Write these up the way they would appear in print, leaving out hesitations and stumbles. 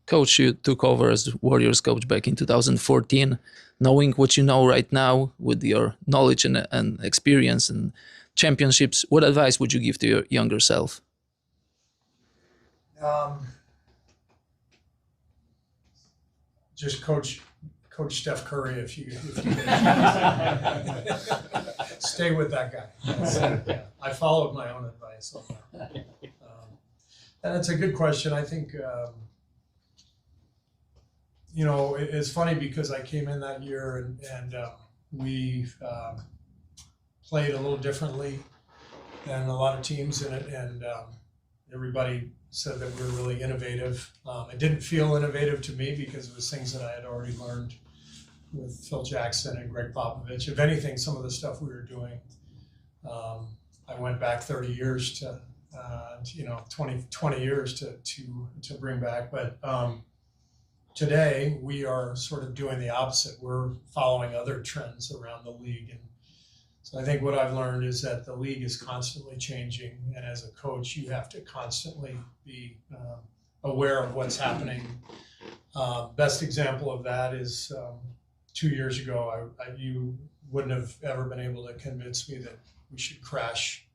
coach, you took over as Warriors coach back in 2014. Knowing what you know right now with your knowledge and experience and championships, what advice would you give to your younger self? Just coach Steph Curry if you stay with that guy. Yeah, I followed my own advice on that. And it's a good question. I think it's funny because I came in that year and we played a little differently than a lot of teams in it, and everybody said that we were really innovative. It didn't feel innovative to me because it was things that I had already learned with Phil Jackson and Greg Popovich. If anything, some of the stuff we were doing, I went back 30 years to 20 years to bring back. But today we are sort of doing the opposite. We're following other trends around the league. And so I think what I've learned is that the league is constantly changing. And as a coach, you have to constantly be aware of what's happening. Best example of that is 2 years ago, you wouldn't have ever been able to convince me that we should crash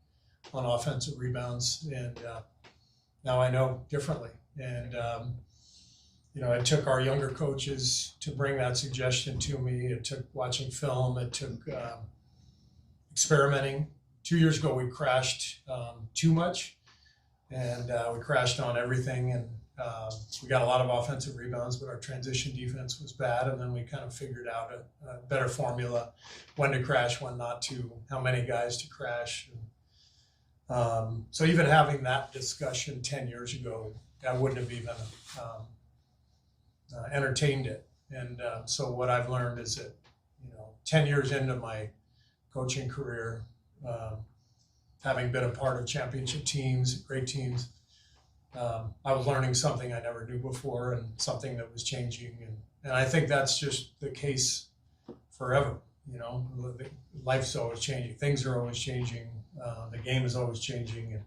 on offensive rebounds. And now I know differently. And it took our younger coaches to bring that suggestion to me. It took watching film. It took experimenting. 2 years ago, we crashed too much, and we crashed on everything. And we got a lot of offensive rebounds, but our transition defense was bad. And then we kind of figured out a better formula, when to crash, when not to, how many guys to crash. So even having that discussion 10 years ago, I wouldn't have even entertained it. And so what I've learned is that, 10 years into my coaching career, having been a part of championship teams, great teams, I was learning something I never knew before and something that was changing. And I think that's just the case forever. Life's always changing. Things are always changing. The game is always changing. And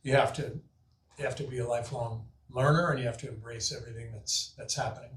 you have to be a lifelong learner, and you have to embrace everything that's happening.